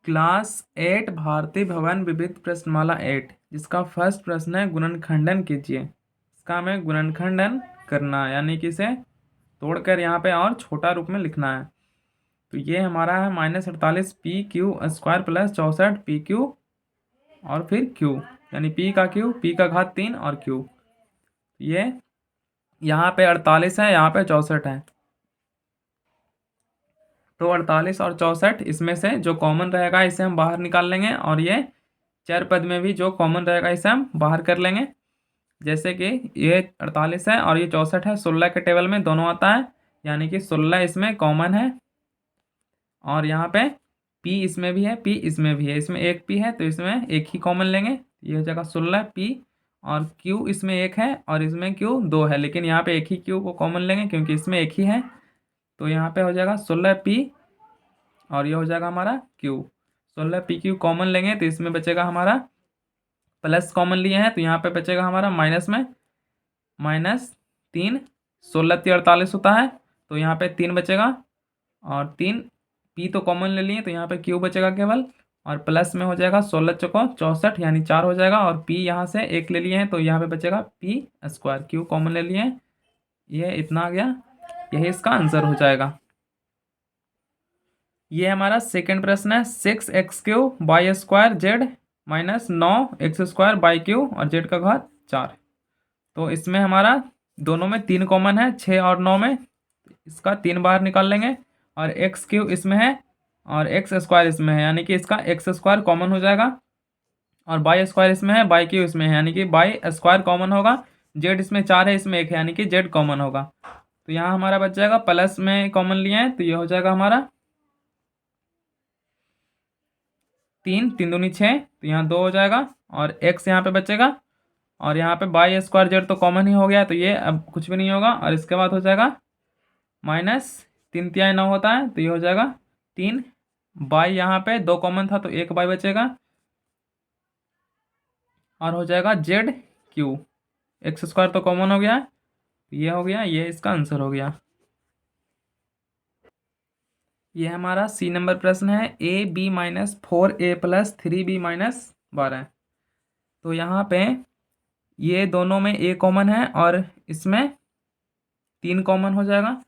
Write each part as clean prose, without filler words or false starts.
Class 8 भारतीय भवन विविध प्रश्नमाला 8 जिसका फर्स्ट प्रश्न है गुणनखंडन कीजिए। इसका हमें गुणनखंडन करना है, यानी कि इसे तोड़कर यहाँ पे और छोटा रूप में लिखना है। तो ये हमारा है -48 PQ² प्लस 64 PQ और फिर Q, यानी P का Q, P का घात 3 और Q। ये यहाँ पे 48 है, यहाँ पे 64 है। तो 48 और 64 इसमें से जो कॉमन रहेगा इसे हम बाहर निकाल लेंगे, और ये चर पद में भी जो कॉमन रहेगा इसे हम बाहर कर लेंगे। जैसे कि ये 48 है और ये 64 है, 16 के टेबल में दोनों आता है, यानी कि 16 इसमें कॉमन है। और यहाँ पे P इसमें भी है, P इसमें भी है, इसमें एक P है तो इसमें एक ही कॉमन लेंगे, ये हो जाएगा 16P। और Q इसमें एक है और इसमें Q 2 है, लेकिन यहाँ पे एक ही Q को कॉमन लेंगे क्योंकि इसमें एक ही है। तो यहाँ पे हो जाएगा 16P और ये हो जाएगा हमारा Q। 16PQ कॉमन लेंगे तो इसमें बचेगा हमारा, प्लस कॉमन लिए हैं तो यहाँ पे बचेगा हमारा माइनस में -3। 16×3 = 48 होता है, तो यहाँ पे 3 बचेगा और 3 P तो कॉमन ले लिए तो यहाँ पे Q बचेगा केवल, और प्लस में हो जाएगा 16×4 = 64 यानी 4 हो जाएगा, और P यहाँ से एक ले लिए हैं तो यहाँ पे बचेगा P²। Q कॉमन ले लिए हैं, ये इतना आ गया, यही इसका आंसर हो जाएगा। ये हमारा सेकंड प्रश्न है 6x³ -9x² और z का घात 4। तो इसमें हमारा दोनों में 3 कॉमन है, 6 और 9 में, इसका 3 बाहर निकाल लेंगे, और x³ इसमें है और x² इसमें है, यानी कि इसका x² कॉमन हो जाएगा, और y² इसमें है, y³ इसमें है, यानी कि y² कॉमन होगा। z इसमें 4 है, इसमें 1 है, यानी कि z कॉमन होगा। तो यहाँ हमारा बच जाएगा, प्लस में कॉमन लिए हैं तो ये हो जाएगा हमारा 3, 3 दूनी 6, तो यहाँ 2 हो जाएगा, और x यहाँ पे बचेगा, और यहाँ पे y² z तो कॉमन ही हो गया तो ये अब कुछ भी नहीं होगा। और इसके बाद हो जाएगा -3×3 = 9 होता है, तो ये हो जाएगा 3 y, यहाँ पे 2 कॉमन था तो 1 y बचेगा, और हो जाएगा ZQ। x² तो कॉमन हो गया, ये हो गया, ये इसका आंसर हो गया। ये हमारा सी नंबर प्रश्न है AB - 4A + 3B - 12। तो यहाँ पे ये दोनों में A कॉमन है और इसमें 3 कॉमन हो जाएगा,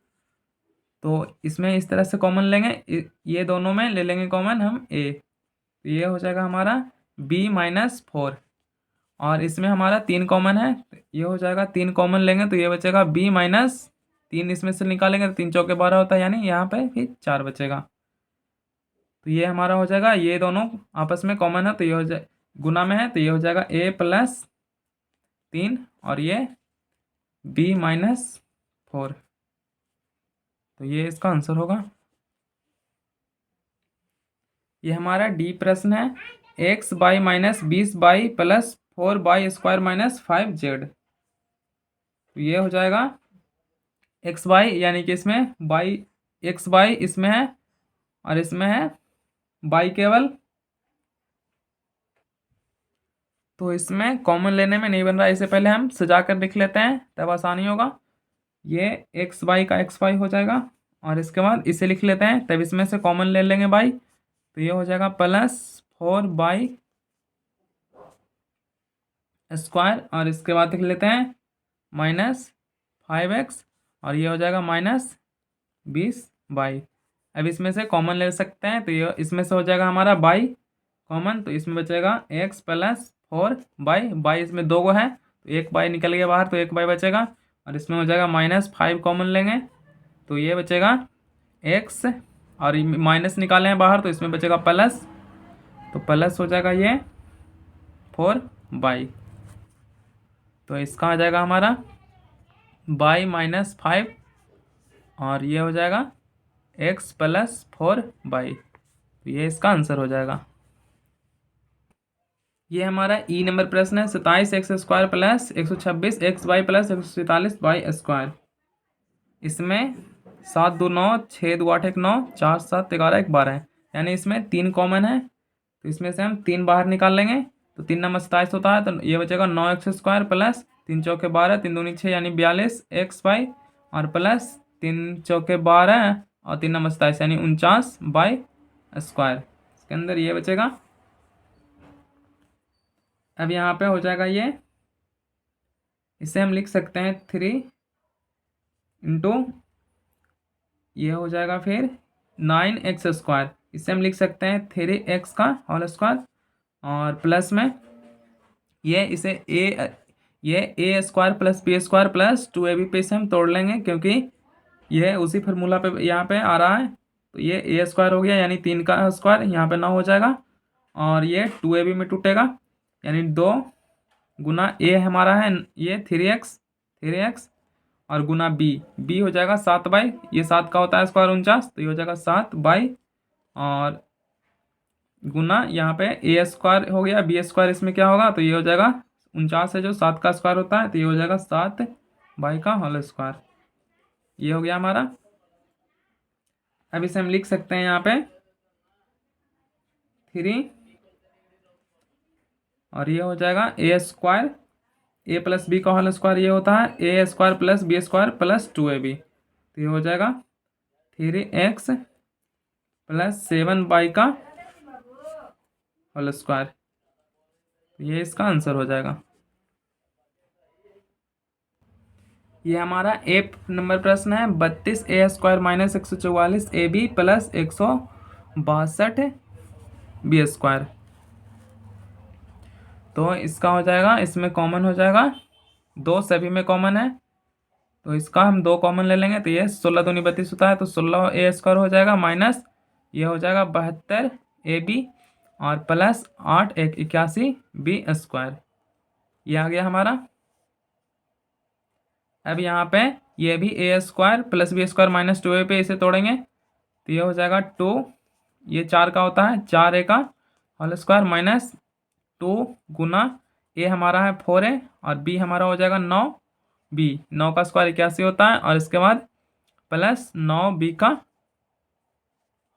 तो इसमें इस तरह से कॉमन लेंगे, ये दोनों में ले लेंगे कॉमन हम A, तो ये हो जाएगा हमारा B - 4, और इसमें हमारा 3 कॉमन है, तो ये हो जाएगा 3 कॉमन लेंगे तो ये बचेगा B - 3, इसमें से निकालेंगे तो 3 चौके 12 होता है, यानी यहाँ पे फिर 4 बचेगा। तो ये हमारा हो जाएगा, ये दोनों आपस में कॉमन है तो ये हो जाए गुना में है, तो ये हो जाएगा A + 3 और ये B - 4, तो ये इसका आंसर होगा। ये हमारा डी प्रश्न है x/- 20y + 4y² - 5z। तो ये हो जाएगा x/, यानी कि इसमें y, x/, इसमें है और इसमें है y केवल, तो इसमें कॉमन लेने में नहीं बन रहा है, इसे पहले हम सजा कर लिख लेते हैं तब आसानी होगा। ये x/y का x/y हो जाएगा, और इसके बाद इसे लिख लेते हैं, तब इसमें से कॉमन ले लेंगे y, तो ये हो जाएगा +4y², और इसके बाद लिख लेते हैं -5x, और ये हो जाएगा -20y। अब इसमें से कॉमन ले सकते हैं, तो ये इसमें से हो जाएगा हमारा y कॉमन, तो इसमें बचेगा x + 4y, इसमें 2 गो है तो 1 y निकल गया बाहर तो 1 y बचेगा, और इसमें हो जाएगा -5 कॉमन लेंगे तो ये बचेगा x, और माइनस निकाले हैं बाहर तो इसमें बचेगा प्लस, तो प्लस हो जाएगा ये 4y, तो इसका आ जाएगा हमारा y - 5, और ये हो जाएगा x + 4y, तो ये इसका आंसर हो जाएगा। ये हमारा ई नंबर प्रश्न है 27x² + 126xy + 147y²। इसमें 7 2 9, 6 2 8 1 9, 4 7 11 1 12 है, यानी इसमें 3 कॉमन है, तो इसमें से हम 3 बाहर निकाल लेंगे, तो 3 नंबर 27 होता है, तो ये बचेगा 9x² + 3 चौके 12, 3 दूनी 6 यानी 42xy, और प्लस 3 चौके 12 और 3 नंबर 27 यानी 49y²। इसके अंदर ये बचेगा। अब यहाँ पे हो जाएगा ये, इसे हम लिख सकते हैं 3 इंटू, ये हो जाएगा फिर 9x²। इसे हम लिख सकते हैं 3x का होल स्क्वायर, और प्लस में ये इसे ये a² plus b² plus 2ab पे इसे हम तोड़ लेंगे, क्योंकि ये उसी फार्मूला पे यहाँ पे आ रहा है। तो ये a² हो गया, यानी 3 का स्क्वायर, यहाँ पे 9 हो जाएगा, और ये 2ab में टूटेगा, यानी 2 गुना a हमारा है ये 3x और गुना b हो जाएगा 7/, ये 7 का होता है स्क्वायर 49, तो ये हो जाएगा 7/, और गुना यहाँ पे a² हो गया, b² इसमें क्या होगा, तो ये हो जाएगा 49 है जो 7 का स्क्वायर होता है, तो ये हो जाएगा 7/, का होल स्क्वायर। ये हो गया हमारा। अब इसे हम लिख सकते हैं यहाँ पे 3, और ये हो जाएगा a², a प्लस बी का होल स्क्वायर ये होता है a² plus b² plus 2ab, तो ये हो जाएगा 3x प्लस 7/, का होल स्क्वायर। ये इसका आंसर हो जाएगा। ये हमारा ए नंबर प्रश्न है 32a² minus 144ab plus 162b²। तो इसका हो जाएगा, इसमें कॉमन हो जाएगा, 2 सभी में कॉमन है, तो इसका हम 2 कॉमन ले लेंगे, तो ये 16 दूनी 32 होता है, तो 16a² हो जाएगा, माइनस ये हो जाएगा 72ab, और प्लस 8 1 81b²। ये आ गया हमारा। अब यहाँ पे ये भी a² plus b² minus 2a पे इसे तोड़ेंगे, तो ये हो जाएगा 2, ये 4 का होता है, 4a का होल स्क्वायर माइनस 2 गुना a हमारा है 4a, और b हमारा हो जाएगा 9b, 9 का स्क्वायर 81 होता है, और इसके बाद प्लस 9b का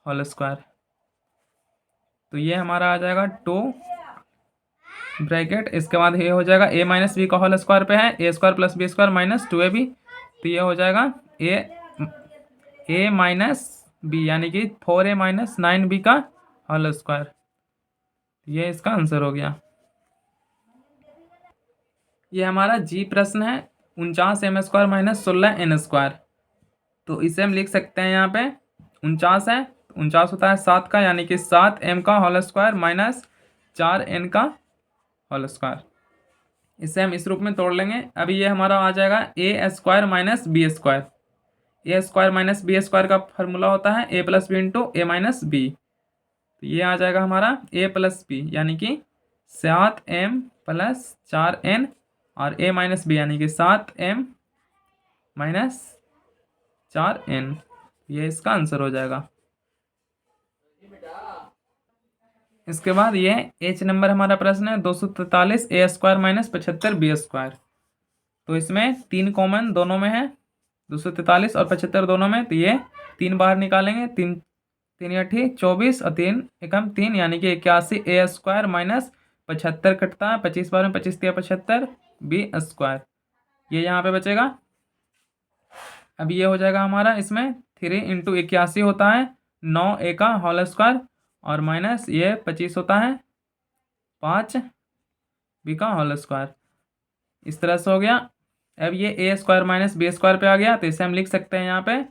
होल स्क्वायर। तो ये हमारा आ जाएगा 2 ब्रैकेट, इसके बाद ये हो जाएगा a माइनस बी का होल स्क्वायर पे है a² plus b² minus 2ab, तो ये हो जाएगा a माइनस बी, यानी कि 4a माइनस 9b का होल स्क्वायर। ये इसका आंसर हो गया। ये हमारा जी प्रश्न है 49m² माइनस 16n²। तो इसे हम लिख सकते हैं, यहाँ पे 49 है, 49 होता है 7 का, यानी कि 7m का होल स्क्वायर माइनस 4n का होल स्क्वायर। इसे हम इस रूप में तोड़ लेंगे। अभी ये हमारा आ जाएगा a² minus b²। a² minus b² का फॉर्मूला होता है a plus B into a minus B, तो ये आ जाएगा हमारा a प्लस बी, यानी कि 7m प्लस 4n, और a माइनस बी यानी कि 7m माइनस 4n। ये इसका आंसर हो जाएगा। इसके बाद ये एच नंबर हमारा प्रश्न है 243a² माइनस 75b²। तो इसमें 3 कॉमन दोनों में है, 243 और 75 दोनों में, तो ये 3 बाहर निकालेंगे, 3 3 8 24 और 3 एकम 3, यानी कि 81a² माइनस 75 कटता है, 25 बार में 25 या 75b²। ये यहाँ पे बचेगा। अब ये हो जाएगा हमारा, इसमें 3 इंटू 81 होता है 9a का होल स्क्वायर, और माइनस ये 25 होता है 5b का होल स्क्वायर। इस तरह से हो गया। अब ये a² माइनस b² पे आ गया, तो इसे हम लिख सकते हैं यहाँ पे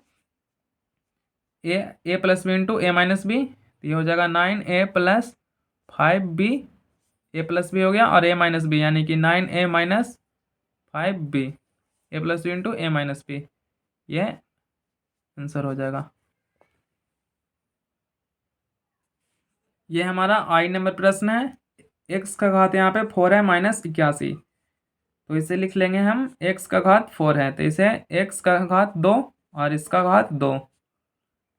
a plus B into a minus B, तो ये हो जाएगा 9a plus 5b, a plus B हो गया, और a माइनस बी यानी कि 9a minus 5b, a plus B into a minus B, ये आंसर हो जाएगा। ये हमारा आई नंबर प्रश्न है। x का घात यहाँ पे 4 है माइनस 81, तो इसे लिख लेंगे हम x का घात 4 है, तो इसे x का घात 2 और इसका घात 2,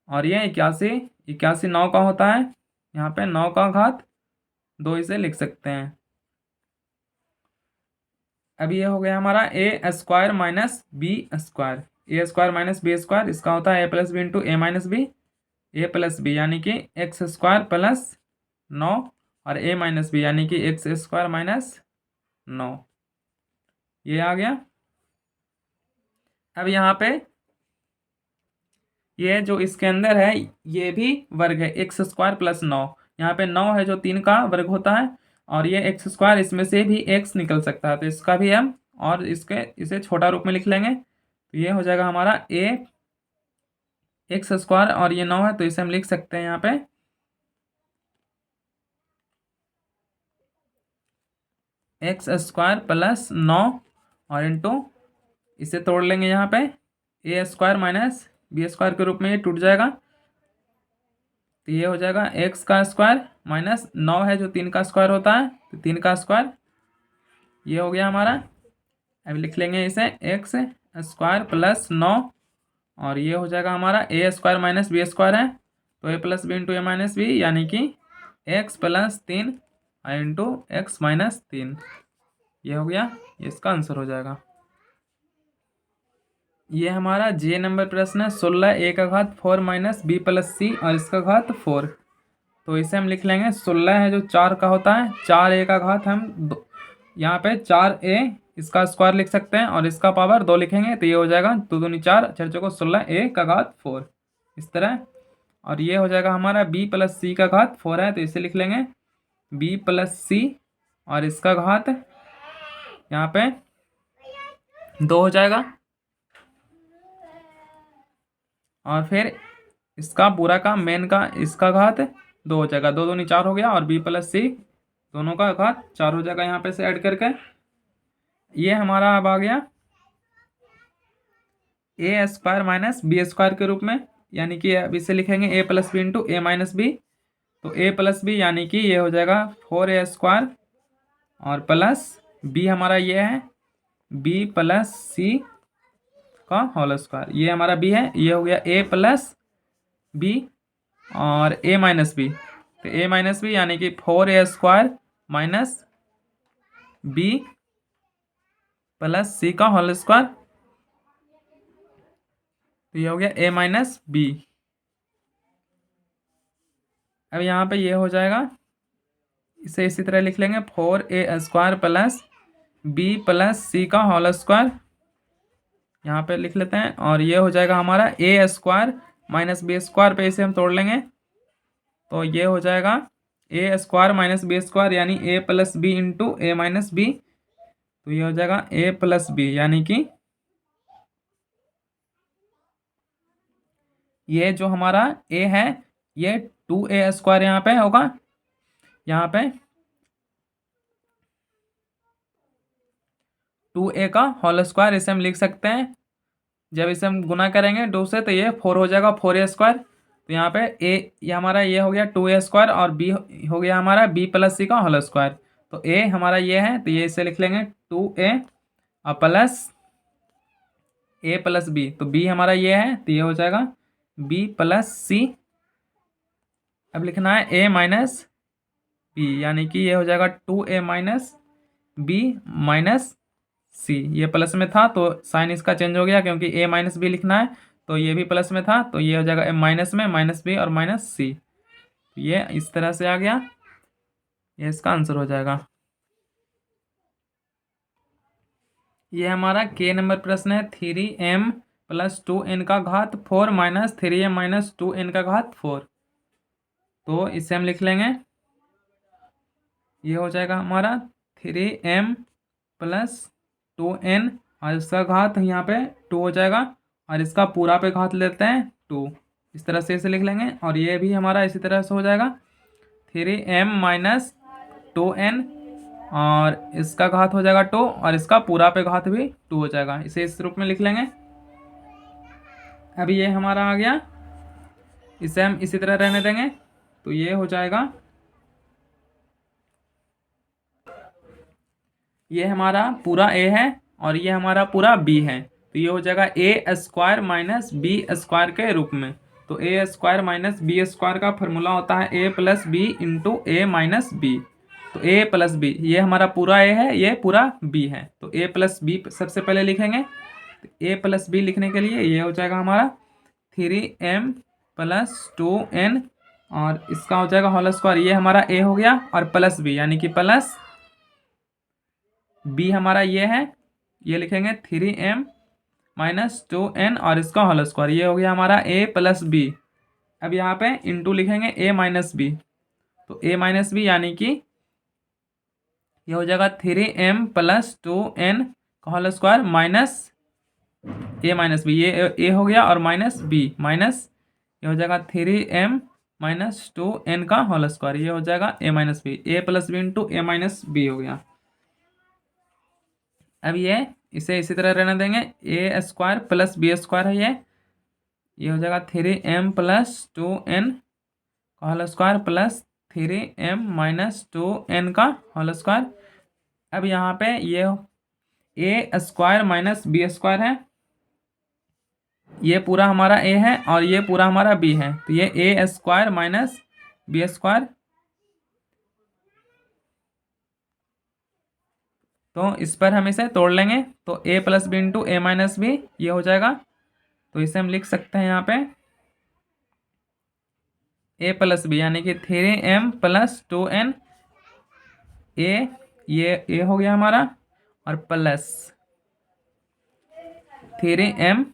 और ये 81 9 का होता है, यहाँ पे 9 का घात 2 इसे लिख सकते हैं। अब ये हो गया हमारा a² minus b², a² minus b², इसका होता है a plus B into a minus B, a plus B यानी कि x² प्लस 9, और a माइनस बी यानी कि x² माइनस 9, ये आ गया। अब यहाँ पे ये जो इसके अंदर है ये भी वर्ग है x² प्लस 9, यहाँ पे 9 है जो 3 का वर्ग होता है, और ये एक्स स्क्वायर, इसमें से भी एक्स निकल सकता है, तो इसका भी हम और इसे छोटा रूप में लिख लेंगे। तो ये हो जाएगा हमारा ए एक्स स्क्वायर, और ये 9 है तो इसे हम लिख सकते हैं यहाँ पे एक्स स्क्वायर प्लस 9, और इंटू इसे तोड़ लेंगे यहाँ पे ए स्क्वायर माइनस बी स्क्वायर के रूप में ये टूट जाएगा। तो ये हो जाएगा एक्स का स्क्वायर माइनस 9 है जो 3 का स्क्वायर होता है, तो 3 का स्क्वायर ये हो गया हमारा। अब लिख लेंगे इसे एक्स स्क्वायर प्लस 9, और ये हो जाएगा हमारा ए स्क्वायर माइनस बी स्क्वायर है, तो ए plus B into A minus B, यानी कि x plus 3 into x minus 3, ये हो गया, ये इसका आंसर हो जाएगा। ये हमारा जे नंबर प्रश्न है 16 ए का घात 4 माइनस बी प्लस सी और इसका घात 4। तो इसे हम लिख लेंगे 16 है जो 4 का होता है, 4 ए का घात हम यहाँ पे 4 ए इसका स्क्वायर लिख सकते हैं और इसका पावर 2 लिखेंगे, तो ये हो जाएगा 2 दूनी 4 4 चौको 16 ए का घात 4 इस तरह। और ये हो जाएगा हमारा बी प्लस सी का घात 4 है, तो इसे लिख लेंगे बी प्लस सी और इसका घात यहाँ पे 2 हो जाएगा, और फिर इसका पूरा का मेन का इसका घात 2 हो जाएगा, 2 दूनी 4 हो गया, और बी प्लस सी दोनों का घात 4 हो जाएगा यहाँ पे से ऐड करके। ये हमारा अब आ गया ए स्क्वायर माइनस बी स्क्वायर के रूप में, यानी कि अब इसे लिखेंगे ए plus B into A minus B. तो ए प्लस बी यानी कि ये हो जाएगा 4 ए स्क्वायर और प्लस बी हमारा ये है बी प्लस सी का होल स्क्वायर, ये हमारा बी है, ये हो गया ए प्लस बी और ए माइनस बी। तो ए माइनस बी यानी कि 4 ए स्क्वायर माइनस बी प्लस सी का होल स्क्वायर, तो ये हो गया ए माइनस बी। अब यहाँ पे ये हो जाएगा, इसे इसी तरह लिख लेंगे 4 ए स्क्वायर प्लस बी प्लस सी का होल स्क्वायर, यहाँ पे लिख लेते हैं, और ये हो जाएगा हमारा ए स्क्वायर माइनस बी स्क्वायर पे इसे हम तोड़ लेंगे, तो ये हो जाएगा ए स्क्वायर माइनस बी स्क्वायर यानी ए plus B into A minus B. तो ये हो जाएगा ए प्लस बी यानी कि ये जो हमारा ए है ये 2 ए स्क्वायर यहाँ पे होगा, यहाँ पे 2 ए का होल स्क्वायर इसे हम लिख सकते हैं, जब इसे हम गुना करेंगे 2 से तो ये 4 हो जाएगा 4 ए स्क्वायर। तो यहाँ पे ए ये हमारा ये हो गया 2 ए स्क्वायर और बी हो गया हमारा बी प्लस सी का होल स्क्वायर। तो ए हमारा ये है तो ये इसे लिख लेंगे 2 ए और प्लस ए प्लस बी, तो बी हमारा ये है तो ये हो जाएगा बी प्लस सी। अब लिखना है ए माइनस बी यानी कि ये हो जाएगा 2 ए माइनस बी माइनस सी, ये प्लस में था तो साइन इसका चेंज हो गया क्योंकि ए माइनस बी लिखना है, तो ये भी प्लस में था तो ये हो जाएगा ए माइनस में माइनस बी और माइनस सी, ये इस तरह से आ गया, ये इसका आंसर हो जाएगा। ये हमारा के नंबर प्रश्न है 3m प्लस 2n का घात 4 माइनस 3m माइनस 2n का घात 4। तो इसे हम लिख लेंगे, ये हो जाएगा हमारा 3m प्लस 2n और इसका घात यहाँ पे 2 हो जाएगा, और इसका पूरा पे घात लेते हैं 2, इस तरह से इसे लिख लेंगे, और ये भी हमारा इसी तरह से हो जाएगा 3m माइनस 2n और इसका घात हो जाएगा 2 और इसका पूरा पे घात भी 2 हो जाएगा, इसे इस रूप में लिख लेंगे। अभी ये हमारा आ गया, इसे हम इसी तरह रहने देंगे, तो ये हो जाएगा, ये हमारा पूरा ए है और ये हमारा पूरा बी है, तो ये हो जाएगा ए स्क्वायर माइनस बी स्क्वायर के रूप में। तो ए स्क्वायर माइनस बी स्क्वायर का फॉर्मूला होता है ए plus B into A minus B. तो ए प्लस बी ये हमारा पूरा ए है, ये पूरा बी है, तो ए प्लस बी सबसे पहले लिखेंगे। तो ए प्लस बी लिखने के लिए ये हो जाएगा हमारा 3m प्लस 2n और इसका हो जाएगा होल स्क्वायर, ये हमारा ए हो गया, और प्लस बी यानी कि प्लस बी हमारा ये है, ये लिखेंगे 3m माइनस 2n और इसका होल स्क्वायर, ये हो गया हमारा a प्लस बी। अब यहाँ पे इंटू लिखेंगे a माइनस बी, तो a माइनस बी यानी कि ये हो जाएगा 3m प्लस 2n का whole square minus a minus B, ये a हो गया और माइनस b माइनस ये हो जाएगा 3m माइनस 2n का होल स्क्वायर, ये हो जाएगा a minus B, a plus B into a minus B हो गया। अब ये इसे इसी तरह रहने देंगे, a square plus B square है ये हो जाएगा 3m प्लस 2n का whole square plus 3m minus 2n का होल स्क्वायर। अब यहाँ पे ये a square minus B square है, ये पूरा हमारा a है और ये पूरा हमारा b है, तो ये a square minus B square, तो इस पर हम इसे तोड़ लेंगे, तो a plus B into A minus B ये हो जाएगा। तो इसे हम लिख सकते हैं यहाँ पे a प्लस बी यानी कि 3m प्लस 2n, ये a हो गया हमारा और प्लस 3m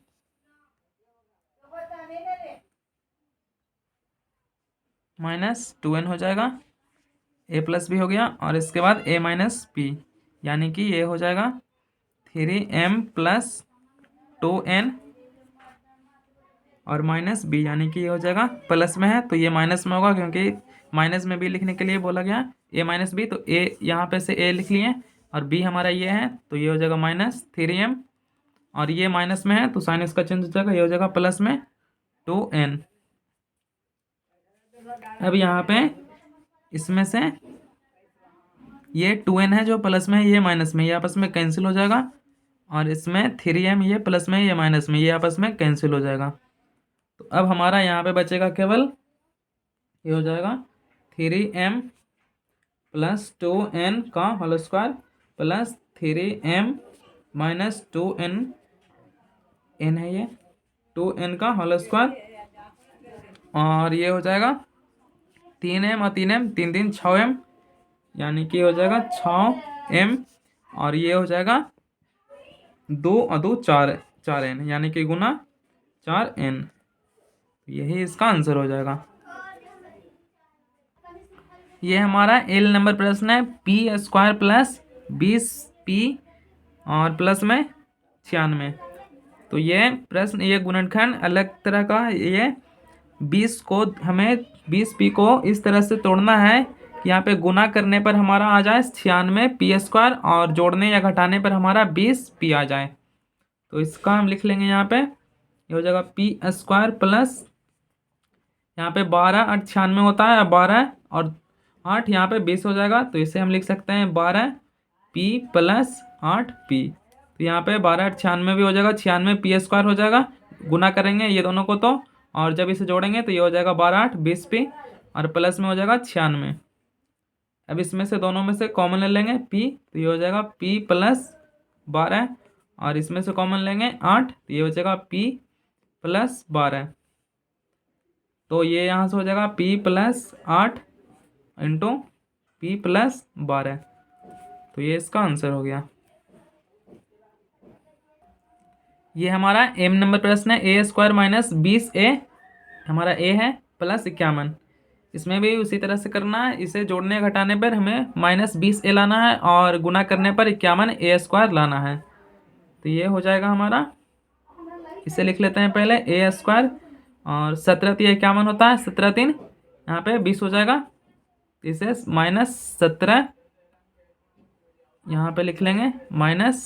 माइनस 2n हो जाएगा, a प्लस बी हो गया और इसके बाद a माइनस बी यानी कि ये हो जाएगा 3m प्लस 2n और माइनस बी यानी कि ये हो जाएगा प्लस में है तो ये माइनस में होगा, क्योंकि माइनस में बी लिखने के लिए बोला गया a माइनस बी, तो a यहाँ पे से a लिख लिए और b हमारा ये है तो ये हो जाएगा माइनस 3m और ये माइनस में है तो साइन इसका चेंज हो जाएगा, ये हो जाएगा प्लस में 2n। अब यहाँ पे इसमें से ये 2n है जो प्लस में है, ये माइनस में, ये आपस में कैंसिल हो जाएगा और इसमें 3m ये प्लस में ये माइनस में, ये आपस में कैंसिल हो जाएगा। तो अब हमारा यहाँ पे बचेगा केवल ये हो जाएगा 3m प्लस 2n का whole square plus 3m minus 2n, n है ये 2n का होल स्क्वायर और ये हो जाएगा 3m और 3m 3 3 6m यानी कि हो जाएगा 6m और ये हो जाएगा 2 और 2 4n यानी कि गुना 4n, यही इसका आंसर हो जाएगा। ये हमारा एल नंबर प्रश्न है, पी स्क्वायर प्लस 20p और प्लस में 96। तो ये प्रश्न, ये गुणनखंड अलग तरह का, ये 20 को हमें 20p को इस तरह से तोड़ना है कि यहाँ पे गुना करने पर हमारा आ जाए 96p स्क्वायर और जोड़ने या घटाने पर हमारा 20p आ जाए। तो इसका हम लिख लेंगे यहाँ पे, ये हो जाएगा पी स्क्वायर प्लस यहाँ पे 12 और 96 होता है, 12 और 8 यहाँ पे 20 हो जाएगा, तो इसे हम लिख सकते हैं 12p प्लस 8p। तो यहाँ पे 12 और 96 भी हो जाएगा, 96p स्क्वायर हो जाएगा, गुना करेंगे ये दोनों को तो, और जब इसे जोड़ेंगे तो ये हो जाएगा 12 8 20p और प्लस में हो जाएगा 96। अब इसमें से दोनों में से कॉमन ले लेंगे p, तो ये हो जाएगा p प्लस 12 और इसमें से कॉमन लेंगे 8, तो ये हो जाएगा p प्लस 12। तो ये यहाँ से हो जाएगा p plus 8 into p plus 12, तो ये इसका आंसर हो गया। ये हमारा m नंबर प्रश्न है, ए स्क्वायर माइनस 20a हमारा a है प्लस 51। इसमें भी उसी तरह से करना है, इसे जोड़ने घटाने पर हमें माइनस 20a लाना है और गुना करने पर 51a स्क्वायर लाना है। तो ये हो जाएगा हमारा, इसे लिख लेते हैं पहले a स्क्वायर और 17 तो 51 होता है, 17 3 यहाँ पे 20 हो जाएगा, इसे माइनस 17 यहाँ पे लिख लेंगे माइनस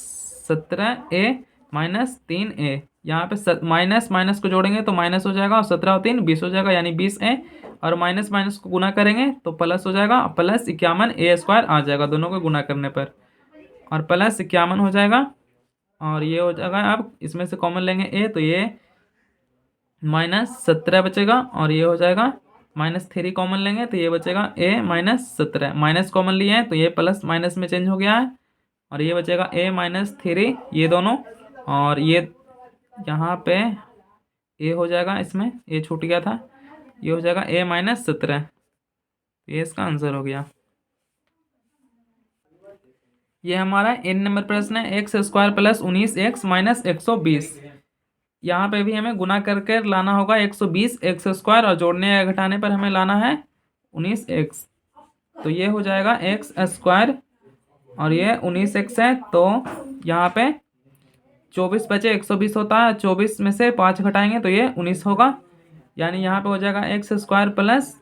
17a माइनस 3a, यहाँ पे माइनस माइनस को जोड़ेंगे तो माइनस हो जाएगा और 17 और 3 20 हो जाएगा यानी 20a और माइनस माइनस को गुना करेंगे तो प्लस हो जाएगा, प्लस 51a स्क्वायर आ जाएगा दोनों को गुना करने पर और प्लस 51 हो जाएगा और ये हो जाएगा। अब इसमें से कॉमन लेंगे a, तो ये माइनस 17 बचेगा और ये हो जाएगा माइनस 3 कॉमन लेंगे तो ये बचेगा a माइनस 17, माइनस कॉमन लिए हैं तो ये प्लस माइनस में चेंज हो गया है और ये बचेगा a माइनस 3 ये दोनों, और ये यहाँ पे a हो जाएगा, इसमें a छूट गया था, ये हो जाएगा a माइनस 17, ये इसका आंसर हो गया। ये हमारा n नंबर प्रश्न है, x square plus 19x minus 120। यहाँ पे भी हमें गुना करके लाना होगा 120 एक्स स्क्वायर और जोड़ने या घटाने पर हमें लाना है 19x। तो ये हो जाएगा एक्स स्क्वायर और ये 19x है, तो यहाँ पे 24 बचे 120 होता है, 24 में से 5 घटाएंगे तो ये 19 होगा। यानी यहाँ पे हो जाएगा x square plus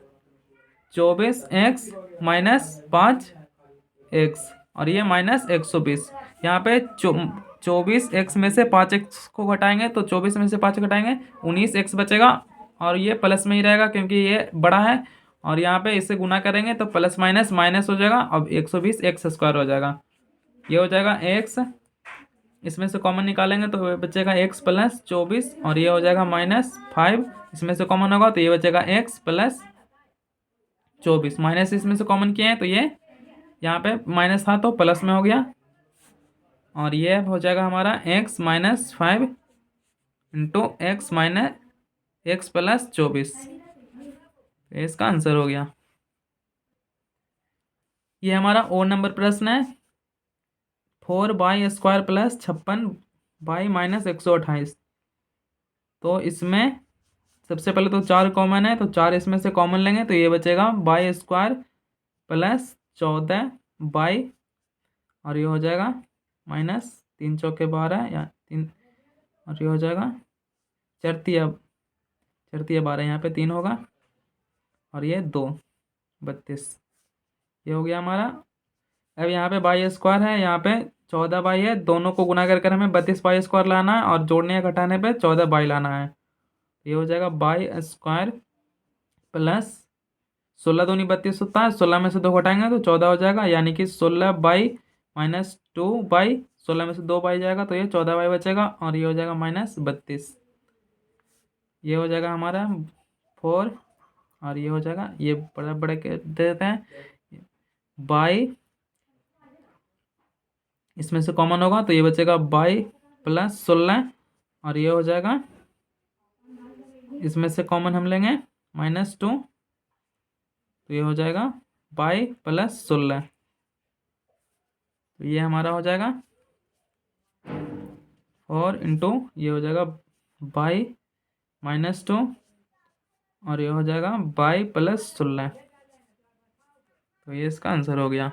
24x minus 5x और ये माइनस 120। यहाँ पे 24x में से 5x को घटाएंगे तो 24 में से 5 घटाएंगे 19x बचेगा और ये प्लस में ही रहेगा क्योंकि ये बड़ा है। और यहाँ पे इससे गुना करेंगे तो प्लस माइनस माइनस हो जाएगा। अब 120 एक्स स्क्वायर हो जाएगा। ये हो जाएगा एक्स, इसमें से कॉमन निकालेंगे तो बचेगा एक्स प्लस 24 और ये हो जाएगा माइनस 5। इसमें से कॉमन होगा तो ये बचेगा एक्स प्लस 24। माइनस इसमें से कॉमन किए हैं तो ये यहाँ पे माइनस था तो प्लस में हो गया और ये हो जाएगा हमारा x minus 5 into x minus x plus 24। इसका आंसर हो गया। ये हमारा और नंबर प्रश्न है 4y² प्लस 56y माइनस 128। तो इसमें सबसे पहले तो 4 कॉमन है तो 4 इसमें से कॉमन लेंगे तो ये बचेगा y² प्लस 14y और ये हो जाएगा माइनस 3 चौके 12 या 3 और ये हो जाएगा चरतिया 12, यहाँ पे 3 होगा और ये 2 32। ये हो गया हमारा। अब यहाँ पे y² है, यहाँ पे 14y है, दोनों को गुना कर हमें 32y² लाना है और जोड़ने या घटाने पे 14y लाना है। ये हो जाएगा y² प्लस 16 दूनी 32 होता है, 16 में से 2 घटाएंगे तो 14 हो जाएगा। यानी कि 16y माइनस 2y, 16 में से 2y जाएगा तो ये 14y बचेगा और ये हो जाएगा माइनस 32। ये हो जाएगा हमारा 4 और ये हो जाएगा, ये बड़ा बड़ा दे देते हैं y, इसमें से कॉमन होगा तो ये बचेगा y प्लस 16 और ये हो जाएगा, इसमें से कॉमन हम लेंगे -2 तो ये हो जाएगा y प्लस 16। तो ये हमारा हो जाएगा 4 इंटू ये हो जाएगा y -2 और ये हो जाएगा y प्लस 16। तो ये इसका आंसर हो गया।